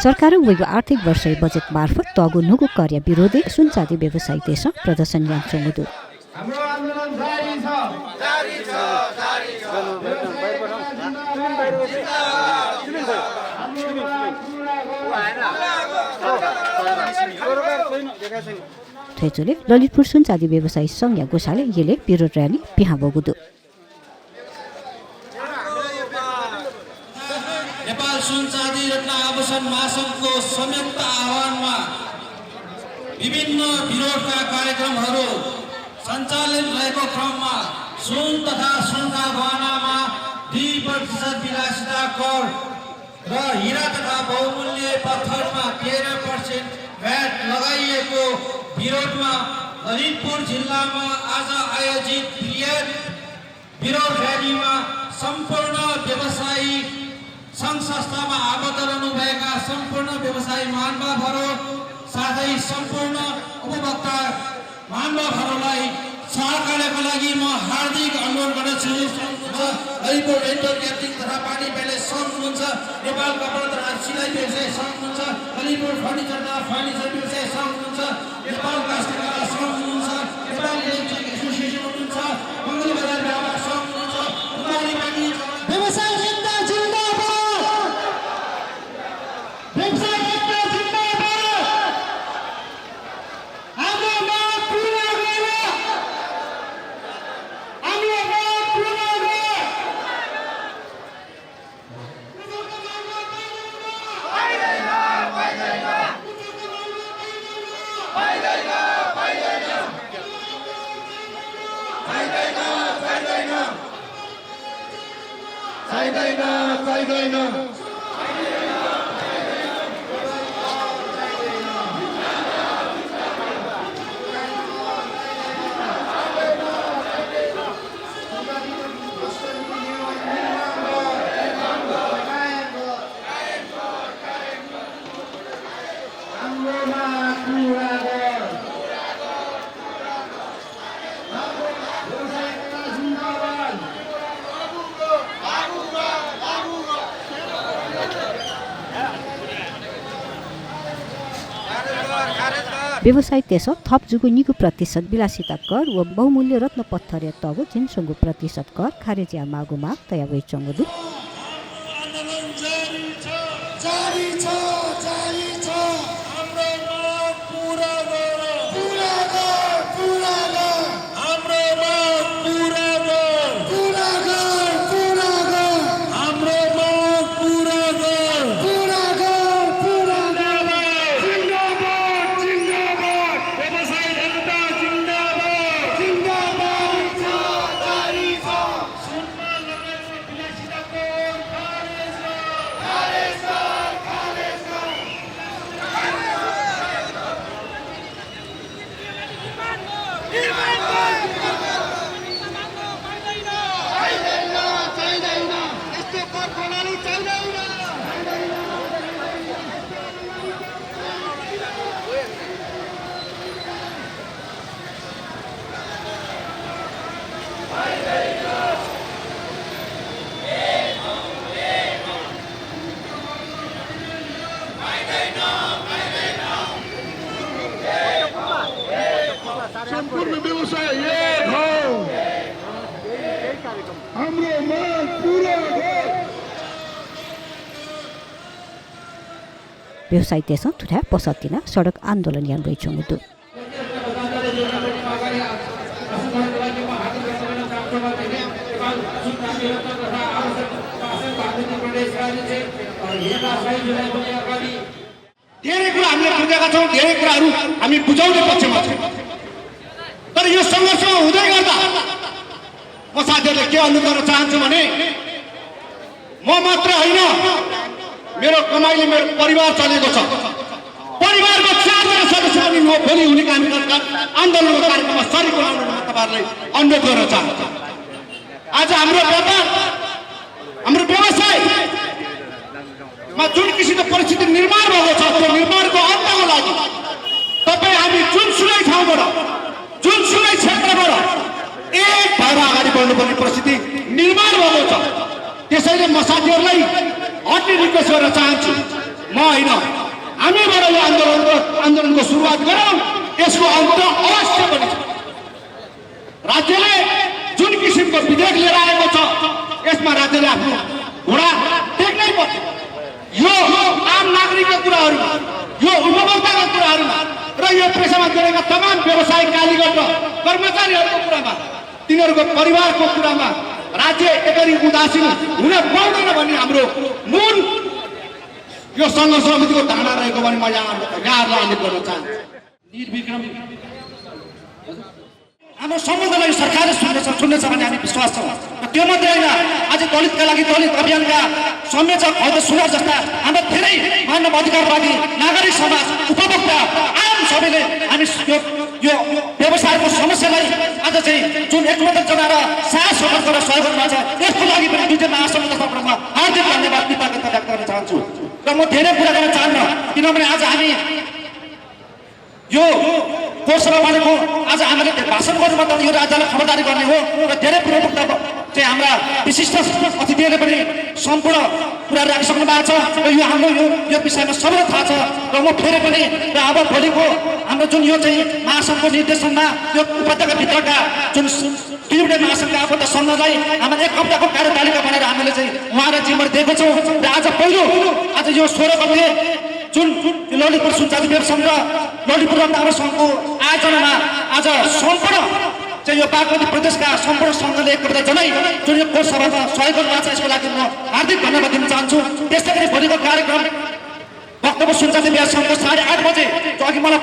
सरकार वेगो आर्थिक वर्ष बजेट मार्फत तगु नुगु कार्य विरोधी सुनचाँदी व्यवसायी देश प्रदर्शन यान्त्रो मुदु हाम्रो आन्दोलन जारी छ थैचोले ललितपुर सुनचाँदी व्यवसायी संघ गोसाले येले विरोध र्याली पिहा बगुदु नेपाल सुनचाँदी रत्न आभूषण महासंघको संयुक्त आह्वानमा विभिन्न विरोधका कार्यक्रमहरू सञ्चालित रहेको क्रममा सुन तथा सुनका गहनामा 2% विलासिता कर र हीरा तथा बहुमूल्य पत्थरमा 13% भ्याट लगाइएको विरोधमा ललितपुर जिल्लामा आज आयोजित विरोध र्यालीमा सम्पूर्ण व्यवसायी संघ संस्थामा आबद्ध रहनुभएका सम्पूर्ण व्यवसायी महानुभावहरू साथै सम्पूर्ण उपभोक्ता महानुभावहरूलाई सहकार्यका लागि म हार्दिक अनुरोध गर्दछु। ललितपुर रेन्टल क्याटरिङ तथा पानी प्यालेस सङ्घ हुनुहुन्छ, नेपाल कपडा तथा सिलाइ व्यवसाय सङ्घ हुनुहुन्छ, ललितपुर फर्निचर तथा फर्निचर व्यवसाय सङ्घ हुनुहुन्छ, नेपाल काष्ठकला सङ्घ हुनुहुन्छ, नेपाल इलेक्ट्रिक एसोसिएसन हुनुहुन्छ, मङ्गल बजार व्यापार सङ्घ हुनुहुन्छ, उमाली पानी व्यवसाय व्यवसाय त्यसो थप जुगु निगु प्रतिशत विलासिता कर व बहुमूल्य रत्न पत्थर तगु जिनसंगु प्रतिशत कर खारेजिया मागु माग तया वे चंगुदु सम्पूर्ण व्यवसाय एक हो, हाम्रो माग पूरा हो। व्यवसाय त्यसो थुरा पसतिना सडक आन्दोलन यान बै चंगुदु धेरै कुरा हामीले बुझेका छौँ, धेरै कुराहरू हामी बुझाउने पक्षमा छौँ, तर यो सङ्घर्षमा हुँदै गर्दा म साथीहरूले के अनुरोध गर्न चाहन्छु भने म मात्र होइन, मेरो कमाइले मेरो परिवार चलेको छ, परिवारको 4 जना सदस्य पनि म भोलि हुने आन्दोलनको कार्यक्रममा सरिक बनाउन तपाईँहरूलाई अनुरोध गर्न चाहन्छु। आज हाम्रो व्यापार, हाम्रो व्यवसायमा जुन किसिमको परिस्थिति निर्माण भएको छ, त्यो निर्माणको अन्तको लागि तपाईँ हामी जुनसुकै ठाउँबाट, जुनसुकै क्षेत्रबाट एक भएर अगाडि बढ्नुपर्ने परिस्थिति निर्माण भएको छ। त्यसैले म साथीहरूलाई हट्ने रिक्वेस्ट गर्न चाहन्छु। म होइन, हामीबाट यो आन्दोलनको सुरुवात गरौँ, यसको अन्त अवश्य पनि छ। राज्यले जुन किसिमको विधेयक लिएर आएको छ यसमा राज्यले आफ्नो घोडा टेक्नै पर्छ। यो आम नागरिकका कुराहरूमा, यो उपभोक्ताका कुराहरूमा र यो पेसामा जोडेका तमाम व्यवसायिक कालीगढ र कर्मचारीहरूको कुरामा, तिनीहरूको परिवारको कुरामा राज्य यसरी उदासीन हुन पाउँदैन भन्ने हाम्रो मूल यो सङ्घर्ष समितिको धारणा रहेको भने म यहाँहरूलाई अनुरोध गर्न चाहन्छु। निर्विक्रम हाम्रो सम्बन्धलाई सरकारले सुन्नेछ भन्ने हामी विश्वास छौँ। र त्यो मात्रै होइन, आज दलितका लागि दलित अभियानका संयोजक हौद सुनार जस्ता हाम्रा धेरै मानव अधिकारवादी नागरिक समाज, उपभोक्ता, आम सबैले हामी यो व्यवसायको समस्यालाई आज चाहिँ जुन एकमात्र जना र साहस र सहयोग गर्नुभएको छ, यसको लागि पनि दुईजना महासङ्घ तर्फबाट हार्दिक धन्यवाद कृतज्ञता व्यक्त गर्न चाहन्छु। र म धेरै कुरा गर्न चाहन्न, किनभने आज हामी यो कोर्समा भनेको आज हामीले भाषण गर्नुभन्दा यो राज्यलाई खबरदारी गर्ने हो। र धेरै पूर्ववक्ता चाहिँ हाम्रा विशिष्ट अतिथिहरूले पनि सम्पूर्ण कुरा राखिसक्नु भएको छ र यो हाम्रो यो विषयमा सबैलाई थाहा छ। र म फेरि पनि र अब भोलिको हाम्रो जुन यो चाहिँ महासङ्घको निर्देशनमा यो उपत्यकाभित्रका जुन दुईवटा महासङ्घका आबद्ध सङ्घलाई हामीले 1 हप्ताको कार्यतालिका बनाएर हामीले चाहिँ उहाँलाई जिम्मेवारी दिएको छौँ। र आज पहिलो आज यो 16 गते जुन ललितपुर सुनचाँदी व्यापार सङ्घ र ललितपुर रत्नावर सङ्घको आयोजनामा आज सम्पूर्ण चाहिँ यो बागमती प्रदेशका सम्पूर्ण सङ्घले एकता जनाई जुन यो कोर्स सभामा सहयोग गर्नुभएको छ, यसको लागि म हार्दिक धन्यवाद दिन चाहन्छु। त्यस्तै गरी भोलिको कार्यक्रम वक्तव्य सुनचाँदी व्यापार सङ्घको 8:30 बजे अघि मलाई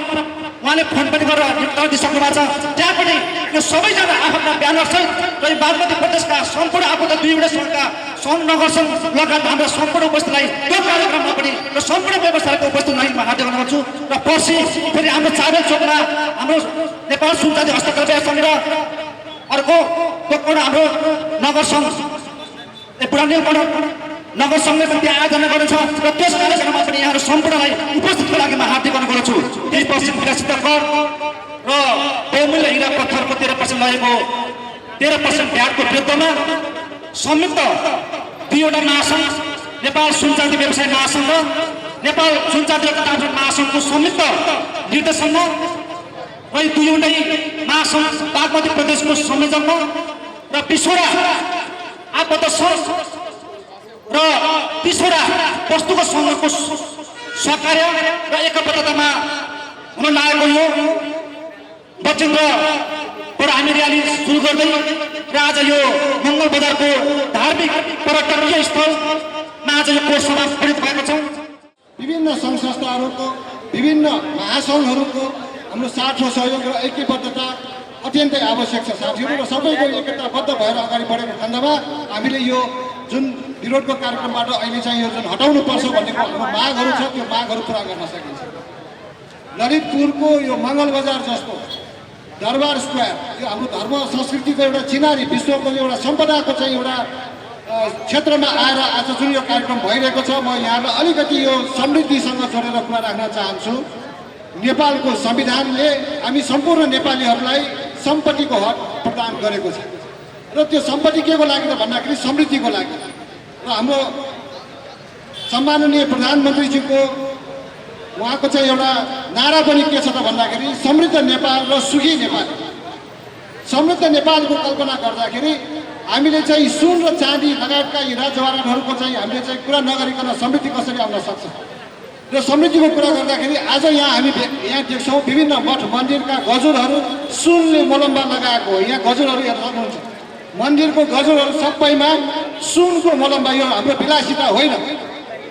उहाँले फोन पनि गरेर निम्ताउन दिइसक्नु भएको छ। त्यहाँ पनि यो सबैजना आफ्ना ब्यानरसहित र यो बागमती प्रदेशका सम्पूर्ण आबद्ध दुईवटा सङ्घका सङ्घ नगर सङ्घ लगायत हाम्रा सम्पूर्ण उपस्थितलाई त्यो कार्यक्रममा पनि र सम्पूर्ण व्यवसायको उपस्थितलाई म हार्दिक धन्यवाद गर्छु। र पर्सि फेरि हाम्रो चाबेल चोकमा हाम्रो नेपाल सुनचाँदी हस्तकला व्यापार सङ्घ र अर्को हाम्रो नगर सङ्घ पुरानीलपन नगर सङ्घले पनि त्यहाँ आयोजना गर्नेछ र त्यस कार्यक्रममा पनि यहाँहरू सम्पूर्णलाई उपस्थितको लागि म हार्दिक अनुरोध गर्छु। त्यही पश्चिम विकसित कर र बहुमूल्य हिरा पत्थरको 13% लगेको 13% भ्याटको विरुद्धमा संयुक्त दुईवटा महासङ्घ, नेपाल सुनचाँदी व्यवसाय महासङ्घ र नेपाल सुनचाँदी महासङ्घको संयुक्त निर्देशनमा र यी दुईवटै महासङ्घ बागमती प्रदेशको संयोजनमा र 20वटा आबद्ध सङ्घ र 30वटा वस्तुको सङ्घको सहकार्य र एकबद्धतामा हुन लागेको यो बजेन्द्रबाट हामी र्याली सुरु गर्दै र आज यो मङ्गल बजारको धार्मिक पर्यटकीय स्थलमा आज यो कोर्स सभा प्रेरित भएको छौँ। विभिन्न सङ्घ संस्थाहरूको, विभिन्न महासङ्घहरूको हाम्रो साथ र सहयोग र ऐक्यबद्धता अत्यन्तै आवश्यक छ साथीहरू। र सबैको एकताबद्ध भएर अगाडि बढेको खण्डमा हामीले यो जुन विरोधको कार्यक्रमबाट अहिले चाहिँ यो जुन हटाउनुपर्छ भन्ने हाम्रो मागहरू छ, त्यो मागहरू पुरा गर्न सकिन्छ। ललितपुरको यो मङ्गल बजार जस्तो दरबार स्क्वायर यो हाम्रो धर्म संस्कृतिको एउटा चिनारी, विश्वको एउटा सम्पदाको चाहिँ एउटा क्षेत्रमा आएर आज जुन यो कार्यक्रम भइरहेको छ, म यहाँलाई अलिकति यो समृद्धिसँग जोडेर कुरा राख्न चाहन्छु। नेपालको संविधानले हामी सम्पूर्ण नेपालीहरूलाई सम्पत्तिको हक प्रदान गरेको छ र त्यो सम्पत्ति के को लागि त भन्दाखेरि समृद्धिको लागि। र हाम्रो सम्माननीय प्रधानमन्त्रीजीको उहाँको चाहिँ एउटा नारा पनि के छ त भन्दाखेरि समृद्ध नेपाल र सुखी नेपाल। समृद्ध नेपालको कल्पना गर्दाखेरि हामीले चाहिँ सुन र चाँदी लगायतका हिरा जवाहरातहरूको चाहिँ हामीले चाहिँ कुरा नगरिकन समृद्धि कसरी आउन सक्छ। र समृद्धिको कुरा गर्दाखेरि आज यहाँ हामी यहाँ देख्छौँ विभिन्न मठ मन्दिरका गजुरहरू सुनले मोलम्बा लगाएको, यहाँ गजुरहरू हेर्न सक्नुहुन्छ। मन्दिरको गजुरहरू सबैमा सुनको मोलम्बा। यो हाम्रो विलासिता होइन,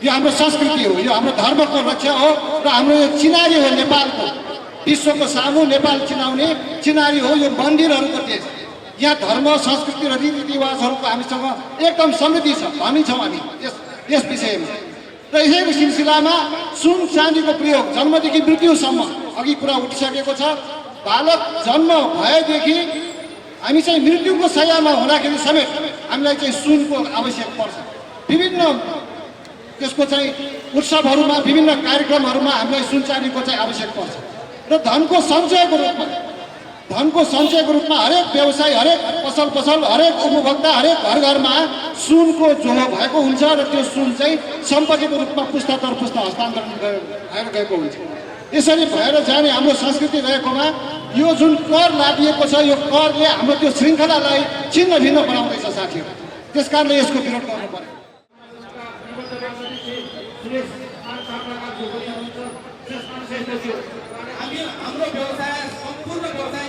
यो हाम्रो संस्कृति हो, यो हाम्रो धर्मको रक्षा हो र हाम्रो यो चिनारी हो। नेपालको विश्वको सामु नेपाल चिनाउने चिनारी हो यो मन्दिरहरूको देश। यहाँ धर्म संस्कृति र रीतिरिवाजहरूको हामीसँग एकदम समृद्धि छ, धनी छौँ हामी यस विषयमा। र यसैको सिलसिलामा सुन चाँदीको प्रयोग जन्मदेखि मृत्युसम्म अघि कुरा उठिसकेको छ। बालक जन्म भएदेखि हामी चाहिँ मृत्युको शय्यामा हुँदाखेरि समेत हामीलाई चाहिँ सुनको आवश्यक पर्छ। विभिन्न त्यसको चाहिँ उत्सवहरूमा, विभिन्न कार्यक्रमहरूमा हामीलाई सुन चाँदीको चाहिँ आवश्यक पर्छ। र धनको सञ्चयको रूपमा हरेक व्यवसाय, हरेक पसल, हरेक उपभोक्ता, हरेक घर घरमा सुनको जोहो भएको हुन्छ र त्यो सुन चाहिँ सम्पत्तिको रूपमा पुस्ता दर पुस्ता हस्तान्तरण भएर गएको हुन्छ। यसरी भएर जाने हाम्रो संस्कृति रहेकोमा यो जुन कर लादिएको छ यो करले हाम्रो त्यो श्रृङ्खलालाई छिन्न भिन्न बनाउँदैछ साथीहरू। त्यस कारणले यसको विरोध गर्नु पर्यो। हाम्रो व्यवसाय सम्पूर्ण व्यवसाय